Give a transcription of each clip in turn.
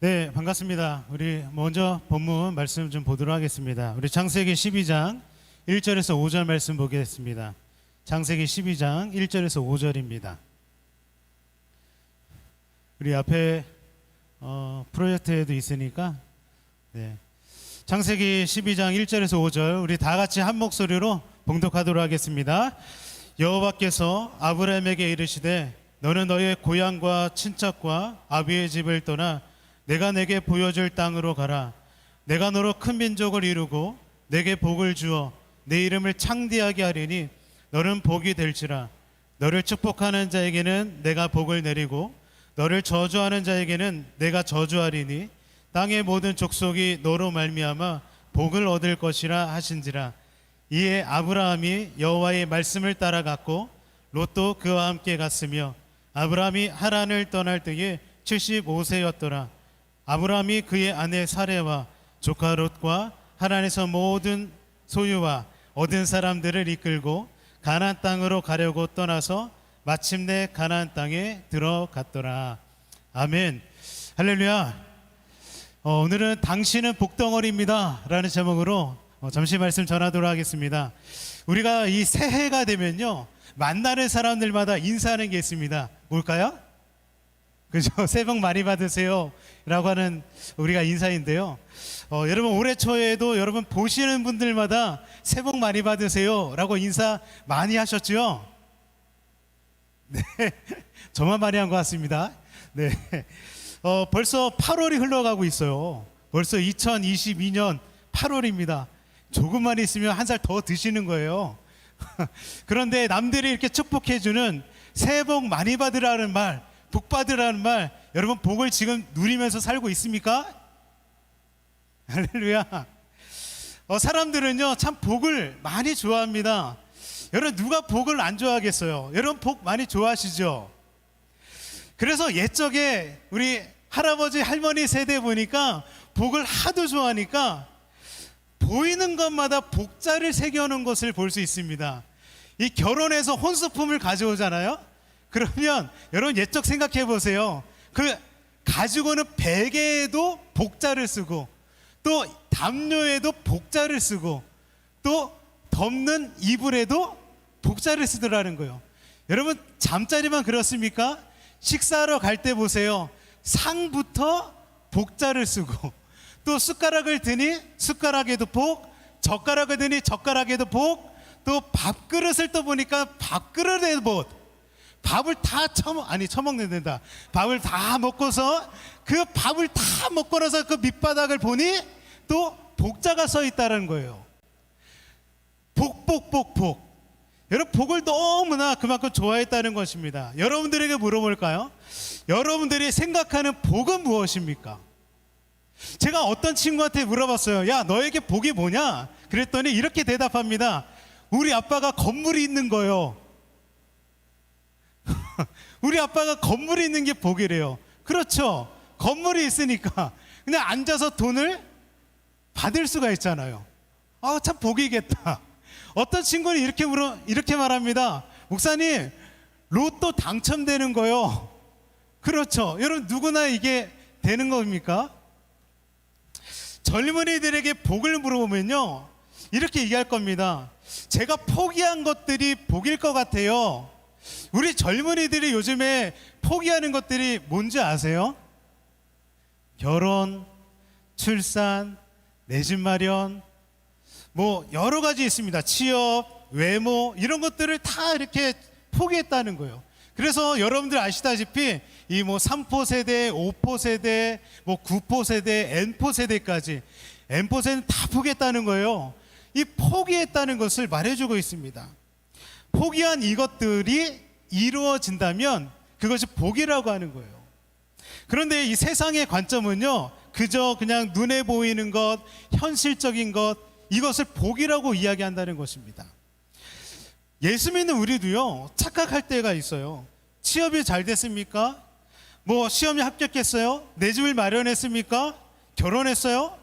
네, 반갑습니다. 우리 먼저 본문 말씀 좀 보도록 하겠습니다. 우리 창세기 12장 1절에서 5절 말씀 보겠습니다. 창세기 12장 1절에서 5절입니다. 우리 앞에 프로젝트에도 있으니까 창세기 12장 1절에서 5절 우리 다 같이 한 목소리로 봉독하도록 하겠습니다. 여호와께서 아브라함에게 이르시되 너는 너의 고향과 친척과 아비의 집을 떠나 내가 내게 보여줄 땅으로 가라. 내가 너로 큰 민족을 이루고 내게 복을 주어 내 이름을 창대하게 하리니 너는 복이 될지라. 너를 축복하는 자에게는 내가 복을 내리고 너를 저주하는 자에게는 내가 저주하리니 땅의 모든 족속이 너로 말미암아 복을 얻을 것이라 하신지라. 이에 아브라함이 여호와의 말씀을 따라갔고 롯도 그와 함께 갔으며 아브라함이 하란을 떠날 때에 75세였더라. 아브라함이 그의 아내 사레와 조카 롯과 하란에서 모든 소유와 얻은 사람들을 이끌고 가나안 땅으로 가려고 떠나서 마침내 가나안 땅에 들어갔더라. 아멘. 할렐루야. 오늘은 당신은 복덩어리입니다 라는 제목으로 잠시 말씀 전하도록 하겠습니다. 우리가 이 새해가 되면요 만나는 사람들마다 인사하는 게 있습니다. 뭘까요? 그죠? 새해 복 많이 받으세요 라고 하는 우리가 인사인데요, 여러분 올해 초에도 여러분 보시는 분들마다 새해 복 많이 받으세요 라고 인사 많이 하셨죠? 네, 저만 많이 한 것 같습니다. 네, 벌써 8월이 흘러가고 있어요. 벌써 2022년 8월입니다. 조금만 있으면 한 살 더 드시는 거예요. 그런데 남들이 이렇게 축복해주는 새해 복 많이 받으라는 말, 복 받으라는 말, 여러분 복을 지금 누리면서 살고 있습니까? 할렐루야. 사람들은요 참 복을 많이 좋아합니다. 여러분 누가 복을 안 좋아하겠어요? 여러분 복 많이 좋아하시죠? 그래서 옛적에 우리 할아버지 할머니 세대 보니까 복을 하도 좋아하니까 보이는 것마다 복자를 새겨놓은 것을 볼 수 있습니다. 이 결혼해서 혼수품을 가져오잖아요. 그러면 여러분 옛적 생각해 보세요. 그 가지고는 베개에도 복자를 쓰고 또 담요에도 복자를 쓰고 또 덮는 이불에도 복자를 쓰더라는 거예요. 여러분 잠자리만 그렇습니까? 식사하러 갈 때 보세요. 상부터 복자를 쓰고 또 숟가락을 드니 숟가락에도 복, 젓가락을 드니 젓가락에도 복, 또 밥그릇을 또 보니까 밥그릇에도 복. 밥을 다 처먹는 된다. 밥을 다 먹고서 그 밥을 다 먹고 나서 그 밑바닥을 보니 또 복자가 써 있다는 거예요. 복. 여러분 복을 너무나 그만큼 좋아했다는 것입니다. 여러분들에게 물어볼까요? 여러분들이 생각하는 복은 무엇입니까? 제가 어떤 친구한테 물어봤어요. 야, 너에게 복이 뭐냐? 그랬더니 이렇게 대답합니다. 우리 아빠가 건물이 있는 거요. 우리 아빠가 건물이 있는 게 복이래요. 그렇죠. 건물이 있으니까 그냥 앉아서 돈을 받을 수가 있잖아요. 참 복이겠다. 어떤 친구는 이렇게 말합니다. 목사님, 로또 당첨되는 거요. 그렇죠. 여러분 누구나 이게 되는 겁니까? 젊은이들에게 복을 물어보면요 이렇게 얘기할 겁니다. 제가 포기한 것들이 복일 것 같아요. 우리 젊은이들이 요즘에 포기하는 것들이 뭔지 아세요? 결혼, 출산, 내 집 마련, 뭐 여러 가지 있습니다. 취업, 외모 이런 것들을 다 이렇게 포기했다는 거예요. 그래서 여러분들 아시다시피 이 뭐 3포 세대, 5포 세대, 뭐 9포 세대, N포 세대까지 N포 세대는 다 포기했다는 거예요. 이 포기했다는 것을 말해주고 있습니다. 포기한 이것들이 이루어진다면 그것이 복이라고 하는 거예요. 그런데 이 세상의 관점은요 그저 그냥 눈에 보이는 것, 현실적인 것, 이것을 복이라고 이야기한다는 것입니다. 예수 믿는 우리도요 착각할 때가 있어요. 취업이 잘 됐습니까? 뭐 시험에 합격했어요? 내 집을 마련했습니까? 결혼했어요?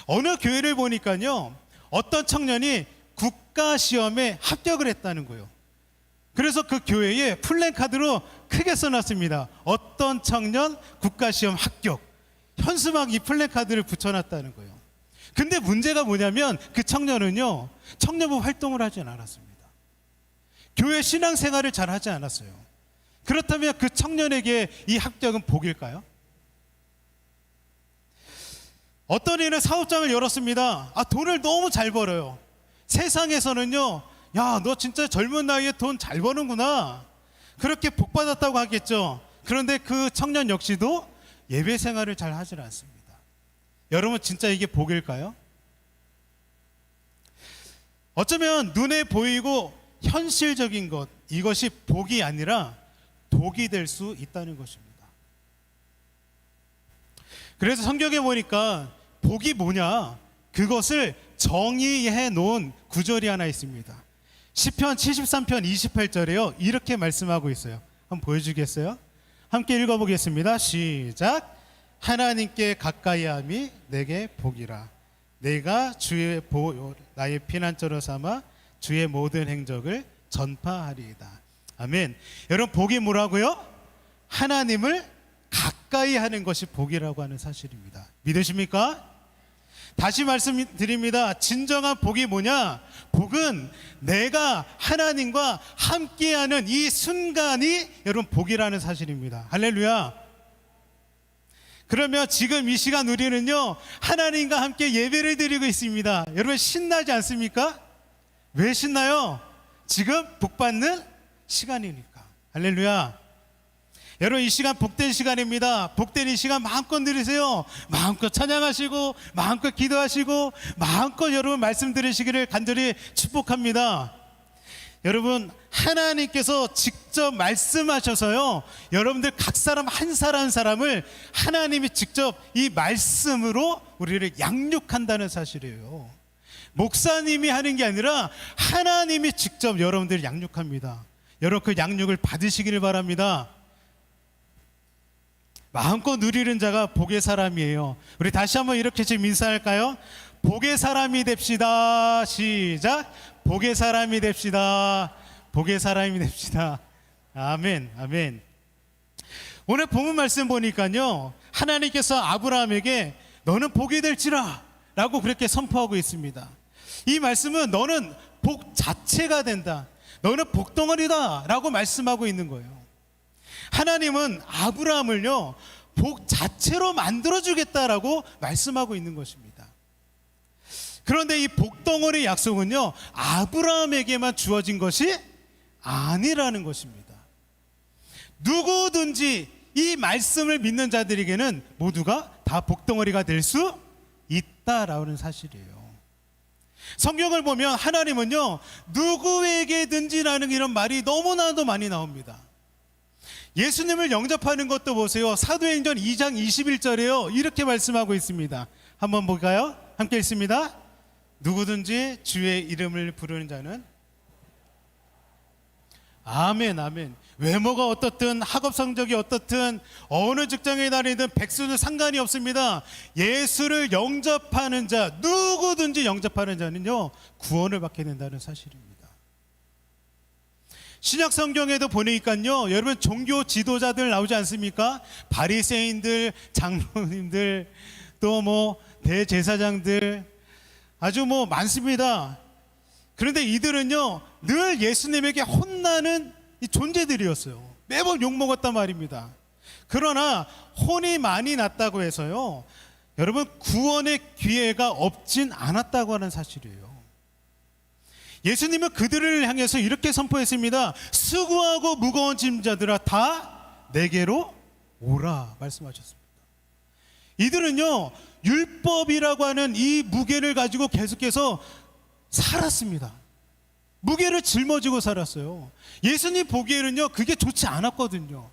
어느 교회를 보니까요 어떤 청년이 국가시험에 합격을 했다는 거예요. 그래서 그 교회에 플랜카드로 크게 써놨습니다. 어떤 청년 국가시험 합격. 현수막 이 플래카드를 붙여놨다는 거예요. 근데 문제가 뭐냐면 그 청년은요, 청년부 활동을 하지 않았습니다. 교회 신앙생활을 잘 하지 않았어요. 그렇다면 그 청년에게 이 합격은 복일까요? 어떤 이는 사업장을 열었습니다. 돈을 너무 잘 벌어요. 세상에서는요, 야, 너 진짜 젊은 나이에 돈 잘 버는구나, 그렇게 복 받았다고 하겠죠. 그런데 그 청년 역시도 예배 생활을 잘 하질 않습니다. 여러분, 진짜 이게 복일까요? 어쩌면 눈에 보이고 현실적인 것, 이것이 복이 아니라 독이 될 수 있다는 것입니다. 그래서 성경에 보니까 복이 뭐냐, 그것을 정의해 놓은 구절이 하나 있습니다. 시편 73편 28절에요 이렇게 말씀하고 있어요. 한번 보여주겠어요? 함께 읽어보겠습니다. 시작. 하나님께 가까이함이 내게 복이라. 내가 주의 나의 피난처로 삼아 주의 모든 행적을 전파하리이다. 아멘. 여러분, 복이 뭐라고요? 하나님을 가까이 하는 것이 복이라고 하는 사실입니다. 믿으십니까? 다시 말씀드립니다. 진정한 복이 뭐냐? 복은 내가 하나님과 함께하는 이 순간이 여러분 복이라는 사실입니다. 할렐루야. 그러면 지금 이 시간 우리는요, 하나님과 함께 예배를 드리고 있습니다. 여러분, 신나지 않습니까? 왜 신나요? 지금 복 받는 시간이니까. 할렐루야. 여러분, 이 시간 복된 시간입니다. 복된 이 시간 마음껏 누리세요. 마음껏 찬양하시고 마음껏 기도하시고 마음껏 여러분 말씀 들으시기를 간절히 축복합니다. 여러분, 하나님께서 직접 말씀하셔서요, 여러분들 각 사람 한 사람 한 사람을 하나님이 직접 이 말씀으로 우리를 양육한다는 사실이에요. 목사님이 하는 게 아니라 하나님이 직접 여러분들을 양육합니다. 여러분, 그 양육을 받으시기를 바랍니다. 마음껏 누리는 자가 복의 사람이에요. 우리 다시 한번 이렇게 지금 인사할까요? 복의 사람이 됩시다. 시작. 복의 사람이 됩시다. 복의 사람이 됩시다. 아멘, 아멘. 오늘 본문 말씀 보니까요, 하나님께서 아브라함에게 너는 복이 될지라 라고 그렇게 선포하고 있습니다. 이 말씀은 너는 복 자체가 된다, 너는 복덩어리다 라고 말씀하고 있는 거예요. 하나님은 아브라함을요, 복 자체로 만들어주겠다라고 말씀하고 있는 것입니다. 그런데 이 복덩어리 약속은요, 아브라함에게만 주어진 것이 아니라는 것입니다. 누구든지 이 말씀을 믿는 자들에게는 모두가 다 복덩어리가 될 수 있다라는 사실이에요. 성경을 보면 하나님은요, 누구에게든지라는 이런 말이 너무나도 많이 나옵니다. 예수님을 영접하는 것도 보세요. 사도행전 2장 21절에요 이렇게 말씀하고 있습니다. 한번 볼까요? 함께 읽습니다. 누구든지 주의 이름을 부르는 자는, 아멘, 아멘. 외모가 어떻든 학업 성적이 어떻든 어느 직장에 다니든 백수는 상관이 없습니다. 예수를 영접하는 자, 누구든지 영접하는 자는요, 구원을 받게 된다는 사실입니다. 신약 성경에도 보니까요, 여러분 종교 지도자들 나오지 않습니까? 바리새인들, 장로님들, 또 뭐 대제사장들, 아주 뭐 많습니다. 그런데 이들은요, 늘 예수님에게 혼나는 이 존재들이었어요. 매번 욕먹었단 말입니다. 그러나 혼이 많이 났다고 해서요, 여러분 구원의 기회가 없진 않았다고 하는 사실이에요. 예수님은 그들을 향해서 이렇게 선포했습니다. 수고하고 무거운 짐자들아 다 내게로 오라 말씀하셨습니다. 이들은요, 율법이라고 하는 이 무게를 가지고 계속해서 살았습니다. 무게를 짊어지고 살았어요. 예수님 보기에는요, 그게 좋지 않았거든요.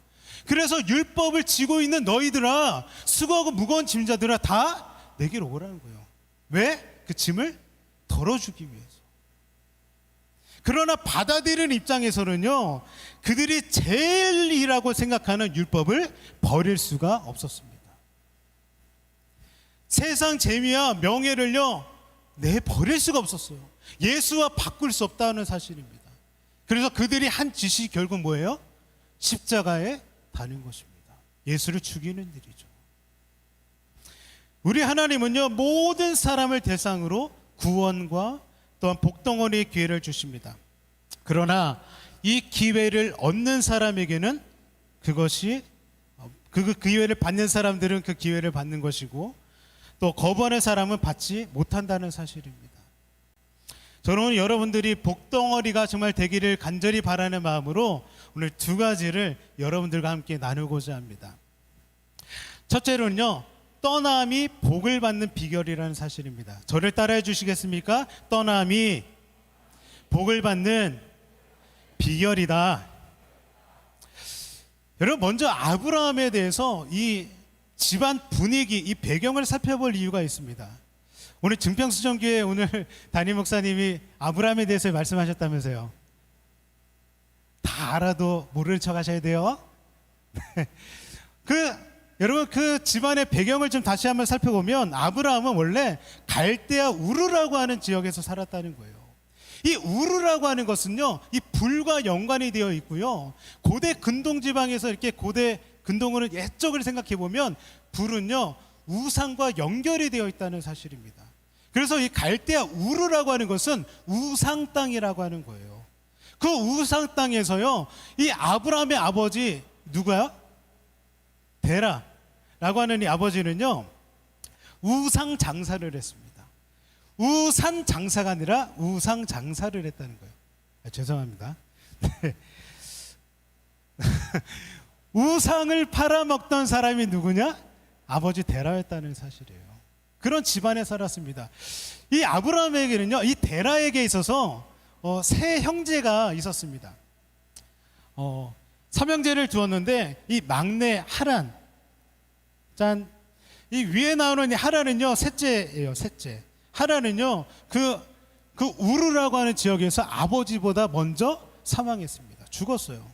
그래서 율법을 지고 있는 너희들아, 수고하고 무거운 짐자들아 다 내게로 오라는 거예요. 왜? 그 짐을 덜어주기 위해서. 그러나 받아들이는 입장에서는요, 그들이 제일이라고 생각하는 율법을 버릴 수가 없었습니다. 세상 재미와 명예를요, 내버릴 수가 없었어요. 예수와 바꿀 수 없다는 사실입니다. 그래서 그들이 한 짓이 결국 뭐예요? 십자가에 다는 것입니다. 예수를 죽이는 일이죠. 우리 하나님은요, 모든 사람을 대상으로 구원과 또한 복덩어리의 기회를 주십니다. 그러나 이 기회를 얻는 사람에게는 그것이 그 기회를 받는 사람들은 그 기회를 받는 것이고, 또 거부하는 사람은 받지 못한다는 사실입니다. 저는 오늘 여러분들이 복덩어리가 정말 되기를 간절히 바라는 마음으로 오늘 두 가지를 여러분들과 함께 나누고자 합니다. 첫째로는요, 떠남이 복을 받는 비결이라는 사실입니다. 저를 따라해 주시겠습니까? 떠남이 복을 받는 비결이다. 여러분, 먼저 아브라함에 대해서 이 집안 분위기, 이 배경을 살펴볼 이유가 있습니다. 오늘 증평수정교회 오늘 담임 목사님이 아브라함에 대해서 말씀하셨다면서요. 다 알아도 모르는 척 하셔야 돼요. 여러분, 그 집안의 배경을 좀 다시 한번 살펴보면 아브라함은 원래 갈대아 우르라고 하는 지역에서 살았다는 거예요. 이 우르라고 하는 것은요, 이 불과 연관이 되어 있고요. 고대 근동 지방에서 이렇게 고대 근동으로 옛적을 생각해 보면 불은요, 우상과 연결이 되어 있다는 사실입니다. 그래서 이 갈대아 우르라고 하는 것은 우상 땅이라고 하는 거예요. 그 우상 땅에서요, 이 아브라함의 아버지 누구야? 데라라고 하는 이 아버지는요, 우상 장사를 했습니다. 우산 장사가 아니라 우상 장사를 했다는 거예요. 죄송합니다. 우상을 팔아먹던 사람이 누구냐? 아버지 데라였다는 사실이에요. 그런 집안에 살았습니다. 이 아브라함에게는요, 이 데라에게 있어서 세 형제가 있었습니다. 삼형제를 두었는데 이 막내 하란, 이 위에 나오는 이 하란은요, 셋째예요. 셋째. 하란은요, 그 우르라고 하는 지역에서 아버지보다 먼저 사망했습니다. 죽었어요.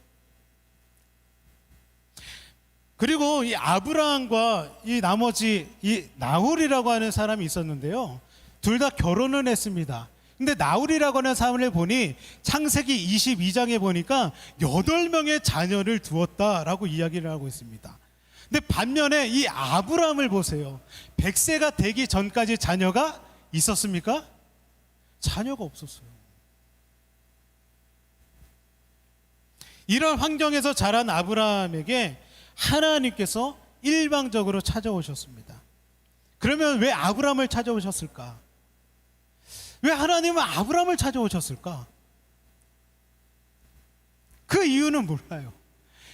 그리고 이 아브라함과 이 나머지 이 나홀이라고 하는 사람이 있었는데요, 둘 다 결혼을 했습니다. 근데 나홀이라고 하는 사람을 보니 창세기 22장에 보니까 8명의 자녀를 두었다라고 이야기를 하고 있습니다. 근데 반면에 이 아브라함을 보세요. 100세가 되기 전까지 자녀가 있었습니까? 자녀가 없었어요. 이런 환경에서 자란 아브라함에게 하나님께서 일방적으로 찾아오셨습니다. 그러면 왜 아브라함을 찾아오셨을까? 왜 하나님은 아브라함을 찾아오셨을까? 그 이유는 몰라요.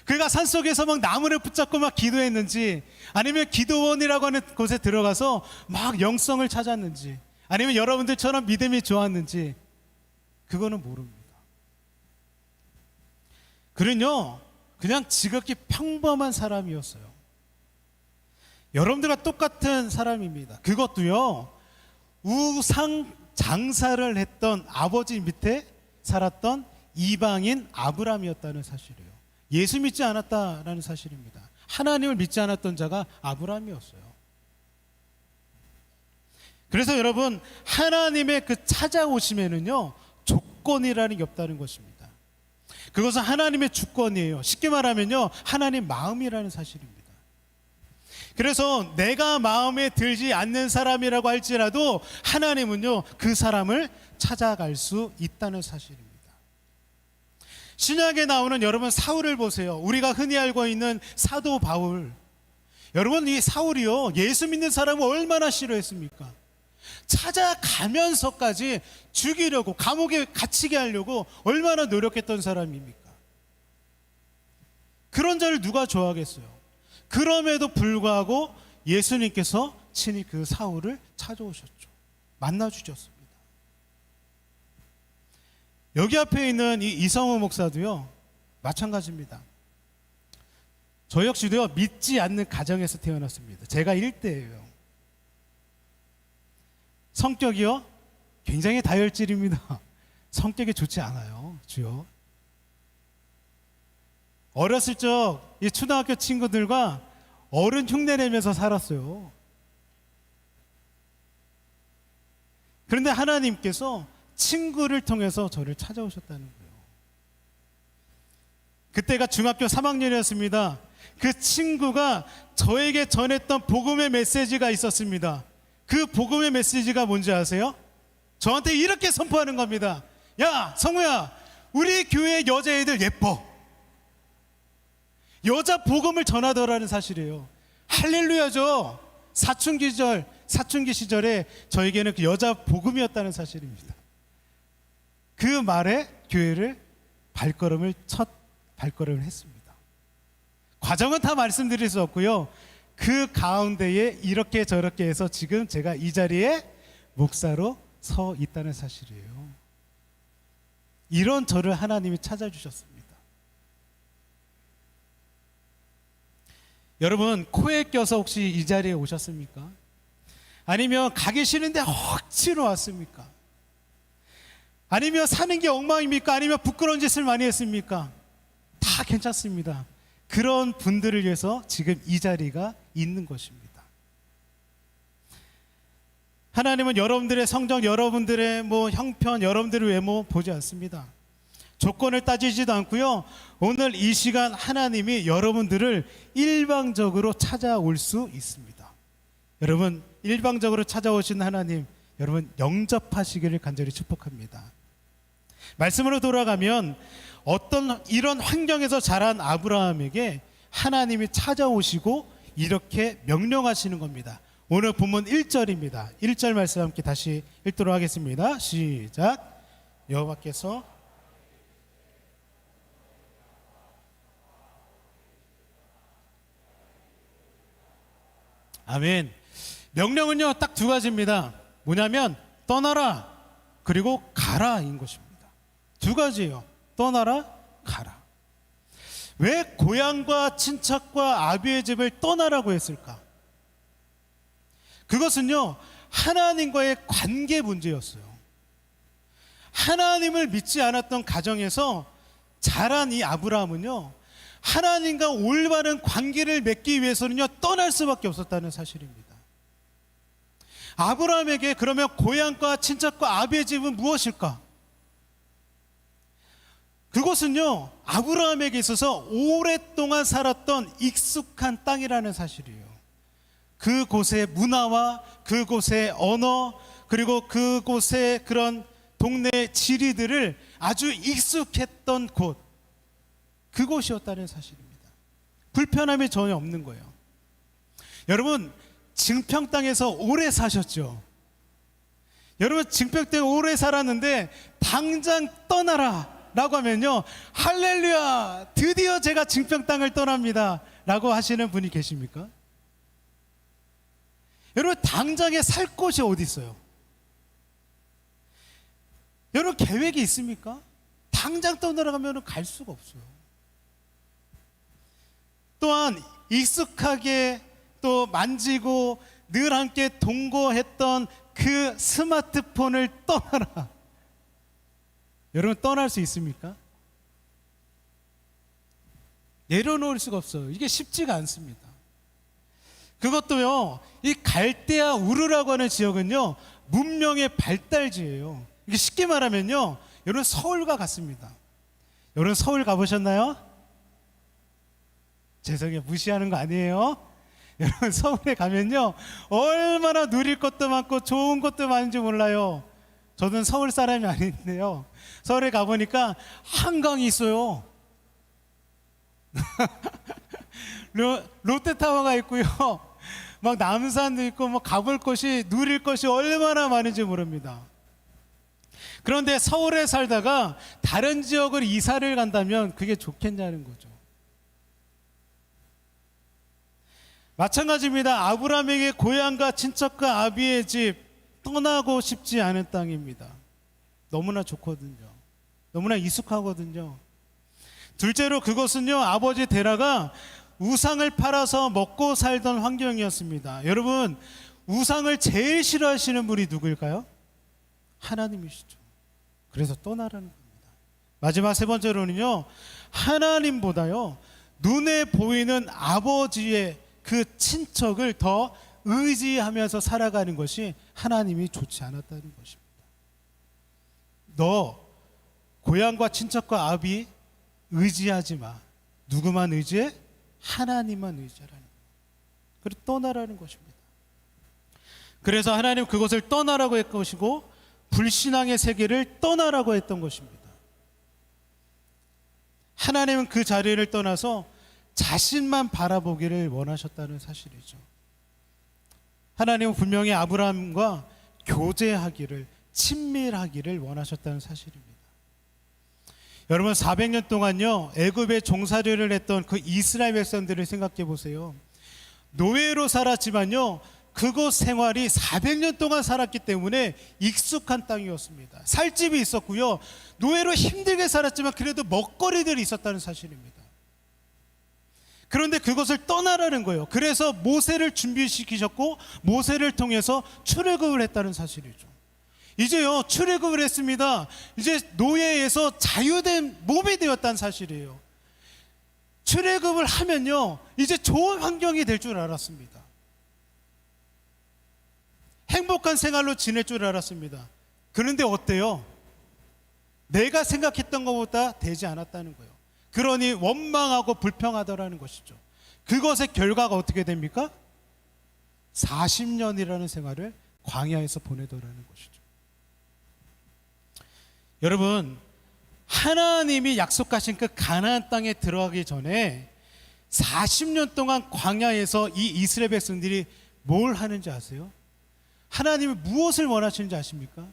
그가 산속에서 막 나무를 붙잡고 막 기도했는지, 아니면 기도원이라고 하는 곳에 들어가서 막 영성을 찾았는지, 아니면 여러분들처럼 믿음이 좋았는지, 그거는 모릅니다. 그는요, 그냥 지극히 평범한 사람이었어요. 여러분들과 똑같은 사람입니다. 그것도요, 우상 장사를 했던 아버지 밑에 살았던 이방인 아브라함이었다는 사실이에요. 예수 믿지 않았다라는 사실입니다. 하나님을 믿지 않았던 자가 아브라함이었어요. 그래서 여러분, 하나님의 그 찾아오심에는요, 조건이라는 게 없다는 것입니다. 그것은 하나님의 주권이에요. 쉽게 말하면요, 하나님 마음이라는 사실입니다. 그래서 내가 마음에 들지 않는 사람이라고 할지라도 하나님은요, 그 사람을 찾아갈 수 있다는 사실입니다. 신약에 나오는 여러분 사울을 보세요. 우리가 흔히 알고 있는 사도 바울. 여러분, 이 사울이요, 예수 믿는 사람을 얼마나 싫어했습니까? 찾아가면서까지 죽이려고, 감옥에 갇히게 하려고 얼마나 노력했던 사람입니까? 그런 자를 누가 좋아하겠어요? 그럼에도 불구하고 예수님께서 친히 그 사울을 찾아오셨죠. 만나주셨습니다. 여기 앞에 있는 이 이성우 목사도요, 마찬가지입니다. 저 역시도요, 믿지 않는 가정에서 태어났습니다. 제가 1대예요. 성격이요, 굉장히 다혈질입니다. 성격이 좋지 않아요. 주요. 어렸을 적 이 초등학교 친구들과 어른 흉내내면서 살았어요. 그런데 하나님께서 친구를 통해서 저를 찾아오셨다는 거예요. 그때가 중학교 3학년이었습니다. 그 친구가 저에게 전했던 복음의 메시지가 있었습니다. 그 복음의 메시지가 뭔지 아세요? 저한테 이렇게 선포하는 겁니다. 야, 성우야, 우리 교회 여자애들 예뻐. 여자 복음을 전하더라는 사실이에요. 할렐루야죠. 사춘기 시절에 저에게는 그 여자 복음이었다는 사실입니다. 그 말에 교회를 첫 발걸음을 했습니다. 과정은 다 말씀드릴 수 없고요. 그 가운데에 이렇게 저렇게 해서 지금 제가 이 자리에 목사로 서 있다는 사실이에요. 이런 저를 하나님이 찾아주셨습니다. 여러분, 코에 껴서 혹시 이 자리에 오셨습니까? 아니면 가기 싫은데 억지로 왔습니까? 아니면 사는 게 엉망입니까? 아니면 부끄러운 짓을 많이 했습니까? 다 괜찮습니다. 그런 분들을 위해서 지금 이 자리가 있는 것입니다. 하나님은 여러분들의 성적, 여러분들의 형편, 여러분들의 외모 보지 않습니다. 조건을 따지지도 않고요. 오늘 이 시간 하나님이 여러분들을 일방적으로 찾아올 수 있습니다. 여러분, 일방적으로 찾아오신 하나님, 여러분 영접하시기를 간절히 축복합니다. 말씀으로 돌아가면 어떤 이런 환경에서 자란 아브라함에게 하나님이 찾아오시고 이렇게 명령하시는 겁니다. 오늘 본문 1절입니다. 1절 말씀 함께 다시 읽도록 하겠습니다. 시작. 여호와께서 아멘. 명령은요 딱 두 가지입니다. 뭐냐면 떠나라 그리고 가라인 것입니다. 두 가지예요. 떠나라, 가라. 왜 고향과 친척과 아비의 집을 떠나라고 했을까? 그것은요 하나님과의 관계 문제였어요. 하나님을 믿지 않았던 가정에서 자란 이 아브라함은요 하나님과 올바른 관계를 맺기 위해서는요 떠날 수밖에 없었다는 사실입니다. 아브라함에게 그러면 고향과 친척과 아비의 집은 무엇일까? 그것은요 아브라함에게 있어서 오랫동안 살았던 익숙한 땅이라는 사실이에요. 그곳의 문화와 그곳의 언어 그리고 그곳의 그런 동네 지리들을 아주 익숙했던 곳, 그곳이었다는 사실입니다. 불편함이 전혀 없는 거예요. 여러분 증평 땅에서 오래 사셨죠? 여러분 증평 땅에 오래 살았는데 당장 떠나라 라고 하면요 할렐루야 드디어 제가 증평 땅을 떠납니다 라고 하시는 분이 계십니까? 여러분 당장에 살 곳이 어디 있어요? 여러분 계획이 있습니까? 당장 떠나가면 갈 수가 없어요. 또한 익숙하게 또 만지고 늘 함께 동거했던 그 스마트폰을 떠나라. 여러분 떠날 수 있습니까? 내려놓을 수가 없어요. 이게 쉽지가 않습니다. 그것도요 이 갈대아 우르라고 하는 지역은요 문명의 발달지예요. 이게 쉽게 말하면요 여러분 서울과 같습니다. 여러분 서울 가보셨나요? 죄송해요 무시하는 거 아니에요. 여러분 서울에 가면요 얼마나 누릴 것도 많고 좋은 것도 많은지 몰라요. 저는 서울 사람이 아닌데요 서울에 가보니까 한강이 있어요. 롯데타워가 있고요 막 남산도 있고 뭐 가볼 곳이 누릴 것이 얼마나 많은지 모릅니다. 그런데 서울에 살다가 다른 지역을 이사를 간다면 그게 좋겠냐는 거죠. 마찬가지입니다. 아브라함에게 고향과 친척과 아비의 집 떠나고 싶지 않은 땅입니다. 너무나 좋거든요. 너무나 익숙하거든요. 둘째로 그것은요 아버지 데라가 우상을 팔아서 먹고 살던 환경이었습니다. 여러분 우상을 제일 싫어하시는 분이 누구일까요? 하나님이시죠. 그래서 떠나라는 겁니다. 마지막 세 번째로는요 하나님보다요 눈에 보이는 아버지의 그 친척을 더 의지하면서 살아가는 것이 하나님이 좋지 않았다는 것입니다. 너 고향과 친척과 아비 의지하지 마. 누구만 의지해? 하나님만 의지하라는 거예요. 그리고 떠나라는 것입니다. 그래서 하나님 그것을 떠나라고 했던 것이고 불신앙의 세계를 떠나라고 했던 것입니다. 하나님은 그 자리를 떠나서 자신만 바라보기를 원하셨다는 사실이죠. 하나님은 분명히 아브라함과 교제하기를, 친밀하기를 원하셨다는 사실입니다. 여러분 400년 동안요 애굽에 종살이를 했던 그 이스라엘 백성들을 생각해 보세요. 노예로 살았지만요 그곳 생활이 400년 동안 살았기 때문에 익숙한 땅이었습니다. 살 집이 있었고요, 노예로 힘들게 살았지만 그래도 먹거리들이 있었다는 사실입니다. 그런데 그것을 떠나라는 거예요. 그래서 모세를 준비시키셨고 모세를 통해서 출애굽을 했다는 사실이죠. 이제요 출애굽을 했습니다. 이제 노예에서 자유된 몸이 되었다는 사실이에요. 출애굽을 하면요 이제 좋은 환경이 될 줄 알았습니다. 행복한 생활로 지낼 줄 알았습니다. 그런데 어때요? 내가 생각했던 것보다 되지 않았다는 거예요. 그러니 원망하고 불평하더라는 것이죠. 그것의 결과가 어떻게 됩니까? 40년이라는 생활을 광야에서 보내더라는 것이죠. 여러분, 하나님이 약속하신 그 가나안 땅에 들어가기 전에 40년 동안 광야에서 이 이스라엘 백성들이 뭘 하는지 아세요? 하나님이 무엇을 원하시는지 아십니까?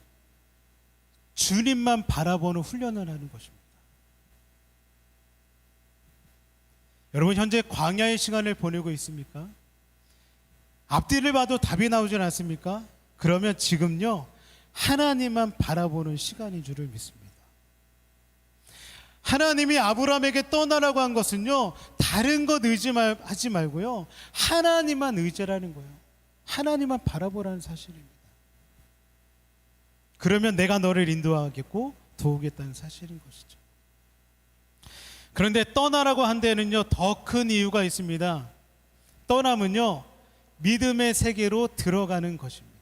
주님만 바라보는 훈련을 하는 것입니다. 여러분 현재 광야의 시간을 보내고 있습니까? 앞뒤를 봐도 답이 나오지 않습니까? 그러면 지금요 하나님만 바라보는 시간인 줄을 믿습니다. 하나님이 아브라함에게 떠나라고 한 것은요 다른 것 의지하지 말고요 하나님만 의지하라는 거예요. 하나님만 바라보라는 사실입니다. 그러면 내가 너를 인도하겠고 도우겠다는 사실인 것이죠. 그런데 떠나라고 한 데는요 더 큰 이유가 있습니다. 떠남은요 믿음의 세계로 들어가는 것입니다.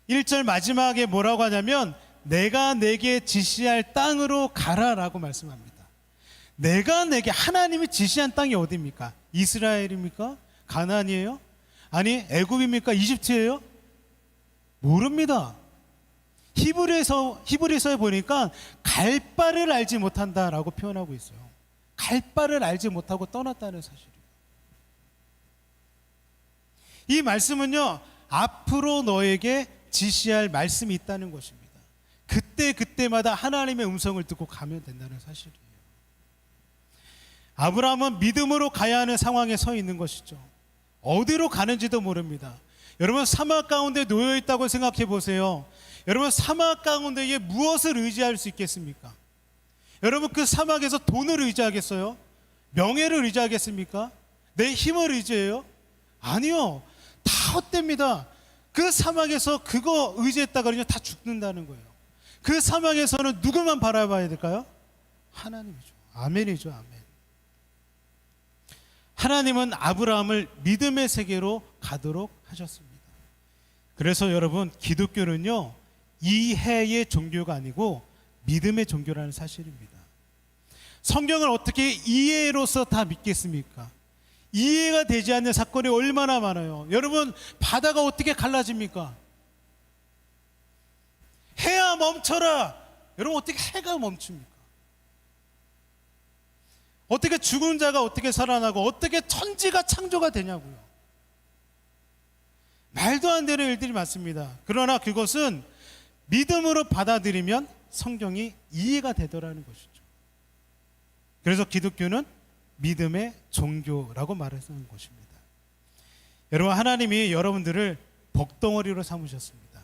1절 마지막에 뭐라고 하냐면 내가 내게 지시할 땅으로 가라라고 말씀합니다. 내가 내게, 하나님이 지시한 땅이 어디입니까? 이스라엘입니까? 가나안이에요? 아니 애굽입니까? 이집트예요? 모릅니다. 히브리서에 보니까 갈 바를 알지 못한다라고 표현하고 있어요. 갈 바를 알지 못하고 떠났다는 사실이에요. 이 말씀은요 앞으로 너에게 지시할 말씀이 있다는 것입니다. 그때마다 하나님의 음성을 듣고 가면 된다는 사실이에요. 아브라함은 믿음으로 가야 하는 상황에 서 있는 것이죠. 어디로 가는지도 모릅니다. 여러분 사막 가운데 놓여 있다고 생각해 보세요. 여러분 사막 가운데에 무엇을 의지할 수 있겠습니까? 여러분 그 사막에서 돈을 의지하겠어요? 명예를 의지하겠습니까? 내 힘을 의지해요? 아니요, 다 헛됩니다. 그 사막에서 그거 의지했다가 그냥 다 죽는다는 거예요. 그 사막에서는 누구만 바라봐야 될까요? 하나님이죠. 아멘이죠. 아멘. 하나님은 아브라함을 믿음의 세계로 가도록 하셨습니다. 그래서 여러분 기독교는요 이해의 종교가 아니고 믿음의 종교라는 사실입니다. 성경을 어떻게 이해로서 다 믿겠습니까? 이해가 되지 않는 사건이 얼마나 많아요. 여러분 바다가 어떻게 갈라집니까? 해야 멈춰라. 여러분 어떻게 해가 멈춥니까? 어떻게 죽은 자가 어떻게 살아나고 어떻게 천지가 창조가 되냐고요. 말도 안 되는 일들이 많습니다. 그러나 그것은 믿음으로 받아들이면 성경이 이해가 되더라는 것이죠. 그래서 기독교는 믿음의 종교라고 말하는 것입니다. 여러분 하나님이 여러분들을 복덩어리로 삼으셨습니다.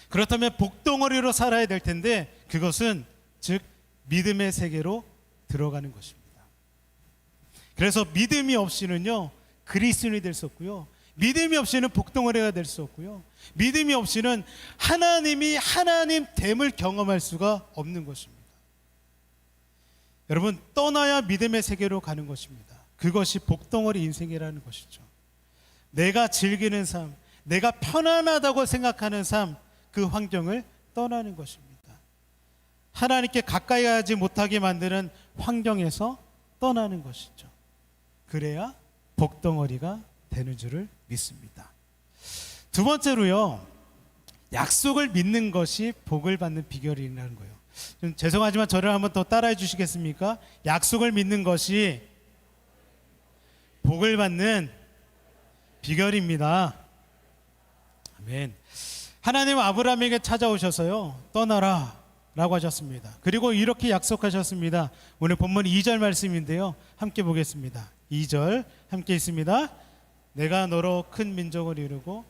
그렇다면 복덩어리로 살아야 될 텐데 그것은 즉 믿음의 세계로 들어가는 것입니다. 그래서 믿음이 없이는요 그리스도인이 될 수 없고요, 믿음이 없이는 복덩어리가 될 수 없고요, 믿음이 없이는 하나님이 하나님 됨을 경험할 수가 없는 것입니다. 여러분 떠나야 믿음의 세계로 가는 것입니다. 그것이 복덩어리 인생이라는 것이죠. 내가 즐기는 삶, 내가 편안하다고 생각하는 삶, 그 환경을 떠나는 것입니다. 하나님께 가까이 하지 못하게 만드는 환경에서 떠나는 것이죠. 그래야 복덩어리가 되는 줄을 믿습니다. 두 번째로요, 약속을 믿는 것이 복을 받는 비결이라는 거예요. 좀 죄송하지만 저를 한번 더 따라해 주시겠습니까? 약속을 믿는 것이 복을 받는 비결입니다. 아멘. 하나님 아브라함에게 찾아오셔서요, 떠나라 라고 하셨습니다. 그리고 이렇게 약속하셨습니다. 오늘 본문 2절 말씀인데요, 함께 보겠습니다. 2절 함께 있습니다. 내가 너로 큰 민족을 이루고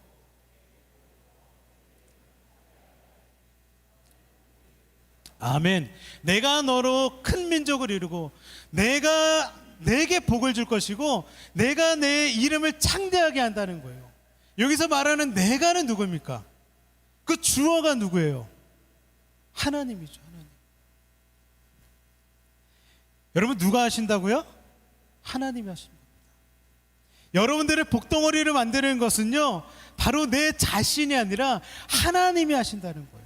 아멘. 내가 너로 큰 민족을 이루고 내가 내게 복을 줄 것이고 내가 내 이름을 창대하게 한다는 거예요. 여기서 말하는 내가는 누구입니까? 그 주어가 누구예요? 하나님이죠. 하나님. 여러분, 누가 하신다고요? 하나님이 하십니다. 여러분들의 복덩어리를 만드는 것은요, 바로 내 자신이 아니라 하나님이 하신다는 거예요.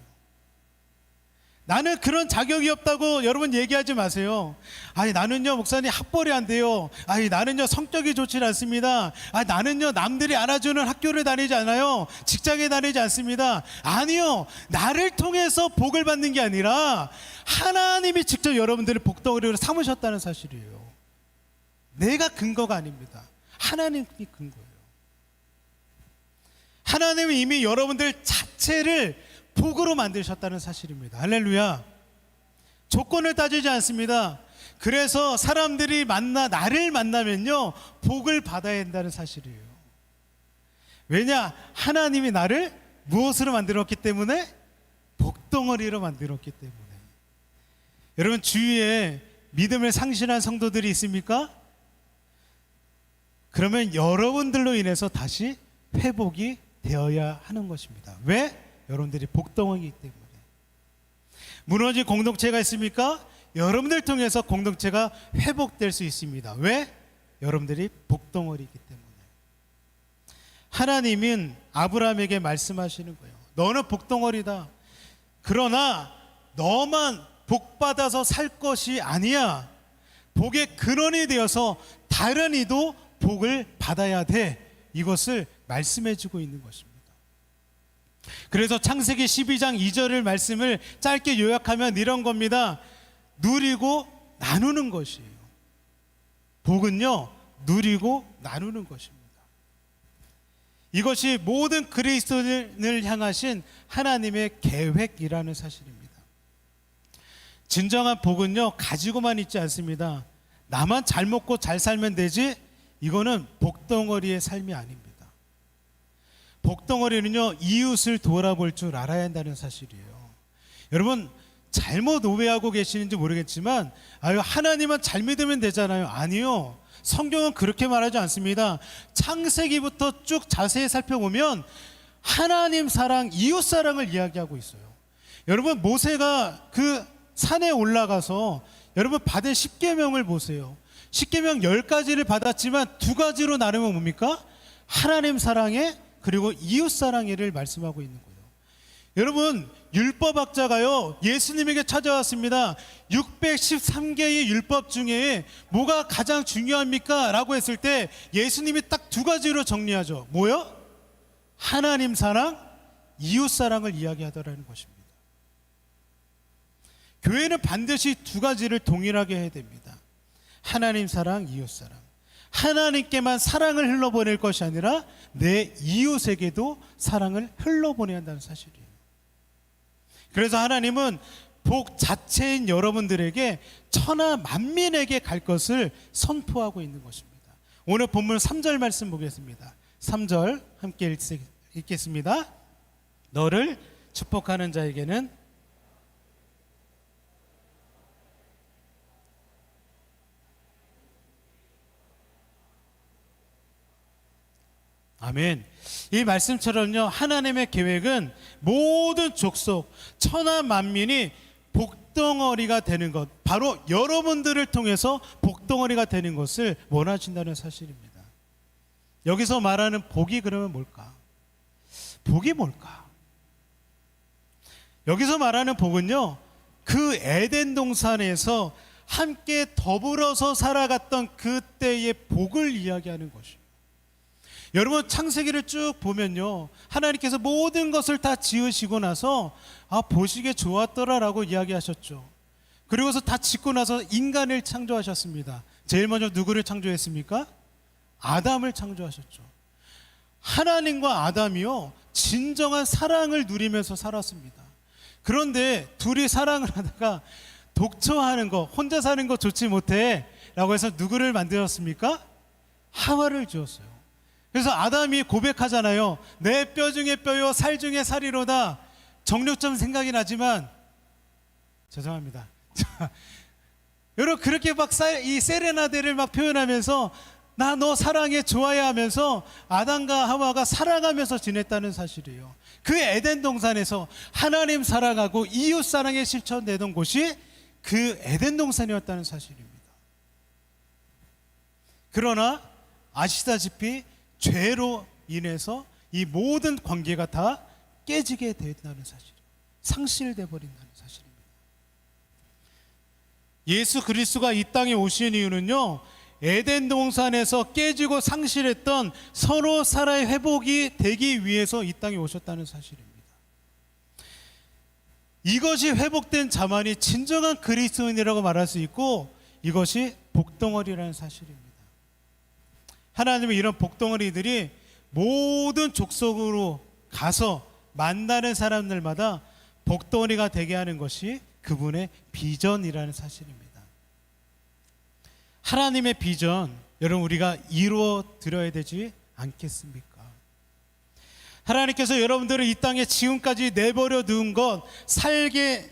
나는 그런 자격이 없다고 여러분 얘기하지 마세요. 아니, 나는요 목사님 학벌이 안 돼요. 아니, 나는요 성격이 좋지 않습니다. 아니, 나는요 남들이 알아주는 학교를 다니지 않아요. 직장에 다니지 않습니다. 아니요, 나를 통해서 복을 받는 게 아니라 하나님이 직접 여러분들의 복덩어리로 삼으셨다는 사실이에요. 내가 근거가 아닙니다. 하나님이 근거예요. 하나님은 이미 여러분들 자체를 복으로 만드셨다는 사실입니다. 할렐루야. 조건을 따지지 않습니다. 그래서 사람들이 나를 만나면요 복을 받아야 한다는 사실이에요. 왜냐? 하나님이 나를 무엇으로 만들었기 때문에? 복덩어리로 만들었기 때문에. 여러분, 주위에 믿음을 상실한 성도들이 있습니까? 그러면 여러분들로 인해서 다시 회복이 되어야 하는 것입니다. 왜? 여러분들이 복덩어리이기 때문에. 무너진 공동체가 있습니까? 여러분들 통해서 공동체가 회복될 수 있습니다. 왜? 여러분들이 복덩어리이기 때문에. 하나님은 아브라함에게 말씀하시는 거예요. 너는 복덩어리다. 그러나 너만 복받아서 살 것이 아니야. 복의 근원이 되어서 다른 이도 복을 받아야 돼. 이것을 말씀해 주고 있는 것입니다. 그래서 창세기 12장 2절을 말씀을 짧게 요약하면 이런 겁니다. 누리고 나누는 것이에요. 복은요, 누리고 나누는 것입니다. 이것이 모든 그리스도인을 향하신 하나님의 계획이라는 사실입니다. 진정한 복은요, 가지고만 있지 않습니다. 나만 잘 먹고 잘 살면 되지, 이거는 복덩어리의 삶이 아닙니다. 복덩어리는요, 이웃을 돌아볼 줄 알아야 한다는 사실이에요. 여러분, 잘못 오해하고 계시는지 모르겠지만, 아유, 하나님만 잘 믿으면 되잖아요. 아니요, 성경은 그렇게 말하지 않습니다. 창세기부터 쭉 자세히 살펴보면 하나님 사랑, 이웃 사랑을 이야기하고 있어요. 여러분, 모세가 그 산에 올라가서 여러분 받은 십계명을 보세요. 십계명 10가지를 받았지만 2가지로 나누면 뭡니까? 하나님 사랑에 그리고 이웃 사랑해를 말씀하고 있는 거예요. 여러분, 율법학자가요 예수님에게 찾아왔습니다. 613개의 율법 중에 뭐가 가장 중요합니까? 라고 했을 때 예수님이 딱 2가지로 정리하죠. 뭐요? 하나님 사랑, 이웃 사랑을 이야기하더라는 것입니다. 교회는 반드시 2가지를 동일하게 해야 됩니다. 하나님 사랑, 이웃 사랑. 하나님께만 사랑을 흘러보낼 것이 아니라 내 이웃에게도 사랑을 흘러보내야 한다는 사실이에요. 그래서 하나님은 복 자체인 여러분들에게 천하 만민에게 갈 것을 선포하고 있는 것입니다. 오늘 본문 3절 말씀 보겠습니다. 3절 함께 읽겠습니다. 너를 축복하는 자에게는 아멘. 이 말씀처럼요, 하나님의 계획은 모든 족속, 천하 만민이 복덩어리가 되는 것, 바로 여러분들을 통해서 복덩어리가 되는 것을 원하신다는 사실입니다. 여기서 말하는 복이 그러면 뭘까? 복이 뭘까? 여기서 말하는 복은요, 그 에덴 동산에서 함께 더불어서 살아갔던 그때의 복을 이야기하는 것이에요. 여러분, 창세기를 쭉 보면요, 하나님께서 모든 것을 다 지으시고 나서 보시기에 좋았더라라고 이야기하셨죠. 그리고서 다 짓고 나서 인간을 창조하셨습니다. 제일 먼저 누구를 창조했습니까? 아담을 창조하셨죠. 하나님과 아담이요, 진정한 사랑을 누리면서 살았습니다. 그런데 둘이 사랑을 하다가 독처하는 거, 혼자 사는 거 좋지 못해 라고 해서 누구를 만들었습니까? 하와를 지었어요. 그래서 아담이 고백하잖아요. 내 뼈 중에 뼈요 살 중에 살이로다. 정력점 생각이 나지만 죄송합니다. 여러분, 그렇게 막 이 세레나데를 막 표현하면서 나 너 사랑해 좋아해 하면서 아담과 하와가 살아가면서 지냈다는 사실이에요. 그 에덴 동산에서 하나님 사랑하고 이웃 사랑에 실천되던 곳이 그 에덴 동산이었다는 사실입니다. 그러나 아시다시피 죄로 인해서 이 모든 관계가 다 깨지게 된다는 사실, 상실돼 버린다는 사실입니다. 예수 그리스도가 이 땅에 오신 이유는요, 에덴 동산에서 깨지고 상실했던 서로 사랑의 회복이 되기 위해서 이 땅에 오셨다는 사실입니다. 이것이 회복된 자만이 진정한 그리스도인이라고 말할 수 있고, 이것이 복덩어리라는 사실입니다. 하나님은 이런 복덩어리들이 모든 족속으로 가서 만나는 사람들마다 복덩어리가 되게 하는 것이 그분의 비전이라는 사실입니다. 하나님의 비전, 여러분, 우리가 이루어 드려야 되지 않겠습니까? 하나님께서 여러분들을 이 땅에 지금까지 내버려 두은 것, 살게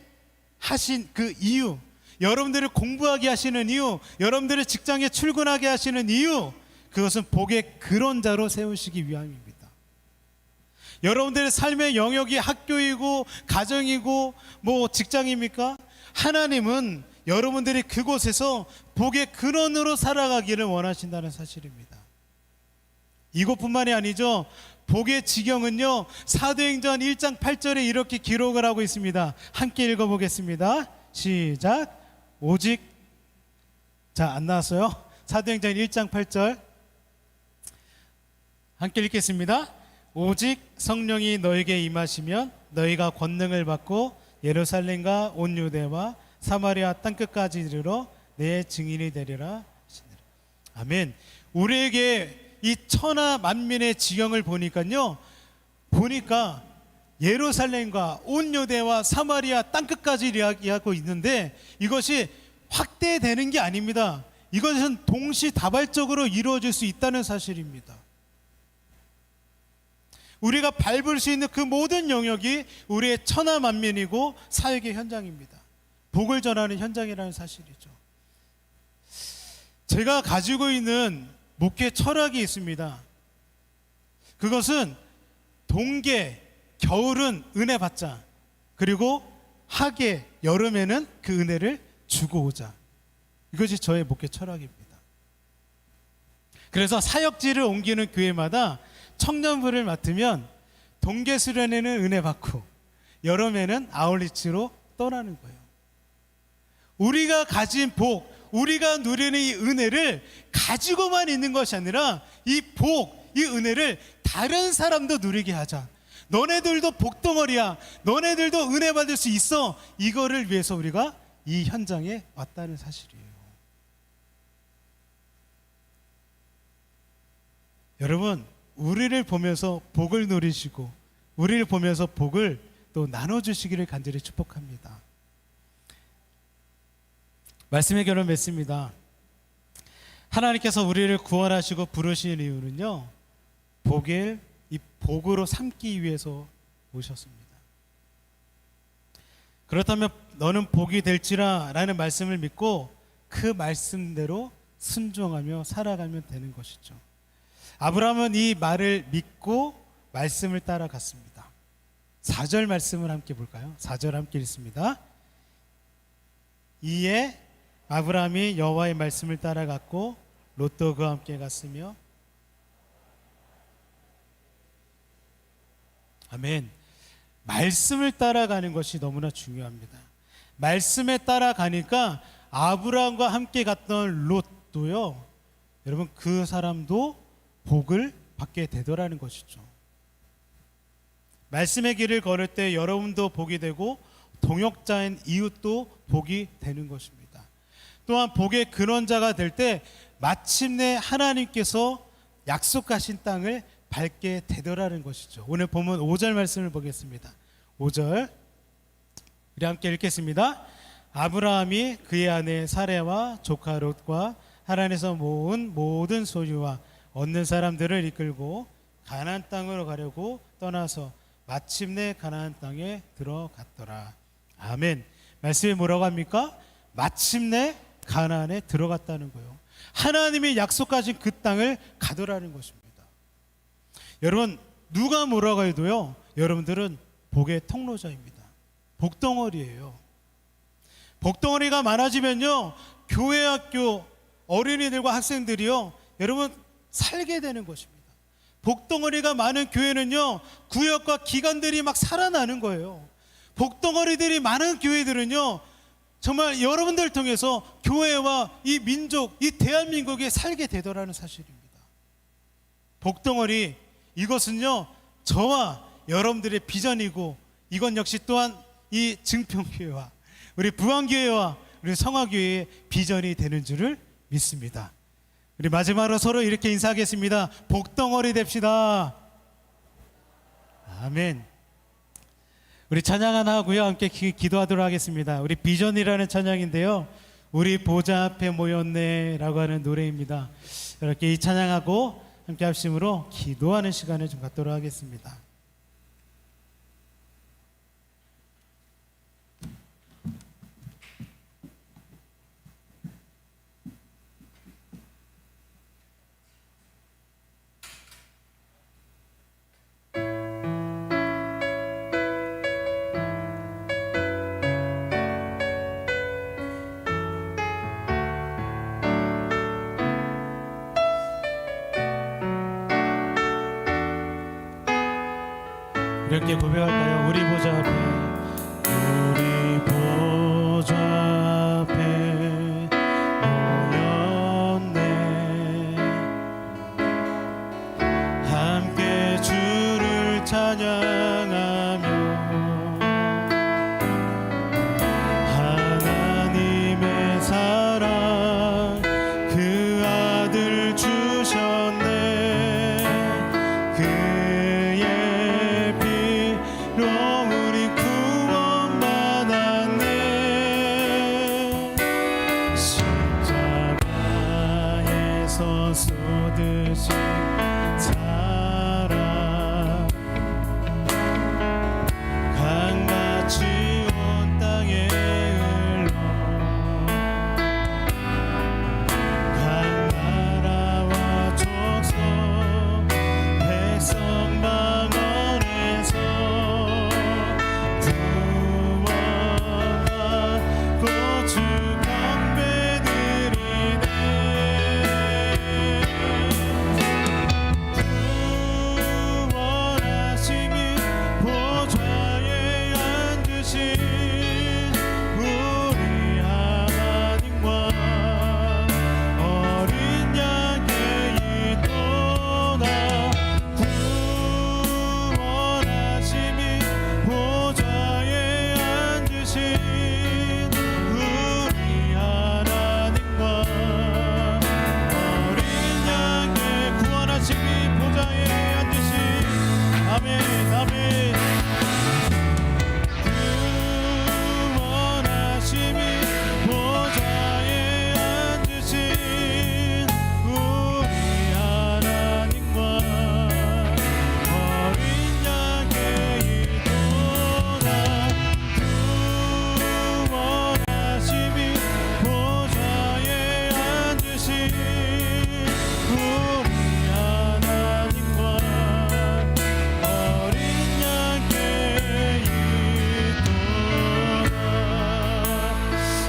하신 그 이유, 여러분들을 공부하게 하시는 이유, 여러분들을 직장에 출근하게 하시는 이유, 그것은 복의 근원자로 세우시기 위함입니다. 여러분들의 삶의 영역이 학교이고 가정이고 직장입니까? 하나님은 여러분들이 그곳에서 복의 근원으로 살아가기를 원하신다는 사실입니다. 이것뿐만이 아니죠. 복의 지경은요, 사도행전 1장 8절에 이렇게 기록을 하고 있습니다. 함께 읽어보겠습니다. 시작. 오직, 안 나왔어요? 사도행전 1장 8절 함께 읽겠습니다. 오직 성령이 너에게 임하시면 너희가 권능을 받고 예루살렘과 온 유대와 사마리아 땅끝까지 이르러 내 증인이 되리라 하시니라. 아멘. 우리에게 이 천하 만민의 지경을 보니까 예루살렘과 온 유대와 사마리아 땅끝까지 이야기하고 있는데, 이것이 확대되는 게 아닙니다. 이것은 동시다발적으로 이루어질 수 있다는 사실입니다. 우리가 밟을 수 있는 그 모든 영역이 우리의 천하 만민이고 사역의 현장입니다. 복을 전하는 현장이라는 사실이죠. 제가 가지고 있는 목회 철학이 있습니다. 그것은 동계, 겨울은 은혜 받자, 그리고 하계, 여름에는 그 은혜를 주고 오자. 이것이 저의 목회 철학입니다. 그래서 사역지를 옮기는 교회마다 청년부를 맡으면 동계 수련회는 은혜 받고 여름에는 아울리치로 떠나는 거예요. 우리가 가진 복, 우리가 누리는 이 은혜를 가지고만 있는 것이 아니라 이 복, 이 은혜를 다른 사람도 누리게 하자. 너네들도 복덩어리야, 너네들도 은혜 받을 수 있어. 이거를 위해서 우리가 이 현장에 왔다는 사실이에요. 여러분, 우리를 보면서 복을 누리시고 우리를 보면서 복을 또 나눠주시기를 간절히 축복합니다. 말씀의 결론 맺습니다. 하나님께서 우리를 구원하시고 부르신 이유는요, 복을 이 복으로 삼기 위해서 오셨습니다. 그렇다면 너는 복이 될지라 라는 말씀을 믿고 그 말씀대로 순종하며 살아가면 되는 것이죠. 아브라함은 이 말을 믿고 말씀을 따라갔습니다. 4절 말씀을 함께 볼까요? 4절 함께 읽습니다. 이에 아브라함이 여호와의 말씀을 따라갔고 롯도 그와 함께 갔으며. 아멘. 말씀을 따라가는 것이 너무나 중요합니다. 말씀에 따라가니까 아브라함과 함께 갔던 롯도요, 여러분 그 사람도 복을 받게 되더라는 것이죠. 말씀의 길을 걸을 때 여러분도 복이 되고 동역자인 이웃도 복이 되는 것입니다. 또한 복의 근원자가 될 때 마침내 하나님께서 약속하신 땅을 밟게 되더라는 것이죠. 오늘 보면 5절 말씀을 보겠습니다. 5절 우리 함께 읽겠습니다. 아브라함이 그의 아내 사레와 조카 롯과 하란에서 모은 모든 소유와 얻는 사람들을 이끌고 가나안 땅으로 가려고 떠나서 마침내 가나안 땅에 들어갔더라. 아멘. 말씀이 뭐라고 합니까? 마침내 가나안에 들어갔다는 거예요. 하나님이 약속하신 그 땅을 가더라는 것입니다. 여러분, 누가 뭐라고 해도요, 여러분들은 복의 통로자입니다. 복덩어리예요. 복덩어리가 많아지면요, 교회, 학교, 어린이들과 학생들이요, 여러분 살게 되는 것입니다. 복덩어리가 많은 교회는요, 구역과 기관들이 막 살아나는 거예요. 복덩어리들이 많은 교회들은요, 정말 여러분들 통해서 교회와 이 민족, 이 대한민국에 살게 되더라는 사실입니다. 복덩어리, 이것은요 저와 여러분들의 비전이고, 이건 역시 또한 이 증평교회와 우리 부안교회와 우리 성화교회의 비전이 되는 줄을 믿습니다. 우리 마지막으로 서로 이렇게 인사하겠습니다. 복덩어리 됩시다. 아멘. 우리 찬양 하나 하고요, 함께 기도하도록 하겠습니다. 우리 비전이라는 찬양인데요, 우리 보좌 앞에 모였네 라고 하는 노래입니다. 이렇게 이 찬양하고 함께 합심으로 기도하는 시간을 좀 갖도록 하겠습니다. 이렇게 고백할까요? 우리 보좌 앞에, 우리 보좌 앞에 모였네. 함께 주를 찬양하며 하나님의 사랑 그 아들 주셨네. 쏟으신 사랑 강같이 온 땅에 흘러 각 나라와 족속 백성 방언에서 구원하고 주 경배드리네.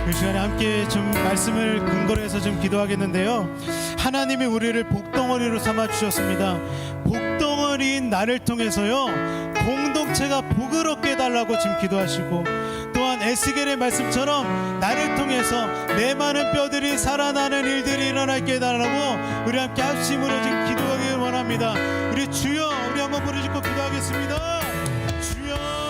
이 시간에 함께 좀 말씀을 근거로 해서 좀 기도하겠는데요, 하나님이 우리를 복덩어리로 삼아 주셨습니다. 복덩어리인 나를 통해서요, 공동체가 복을 얻게 해달라고 지금 기도하시고, 또 또한 에스겔의 말씀처럼 나를 통해서 내 많은 뼈들이 살아나는 일들이 일어날 깨달으라고 우리 함께 합심으로 지금 기도하기 원합니다. 우리 주여, 우리 한번 부르짖고 기도하겠습니다. 주여.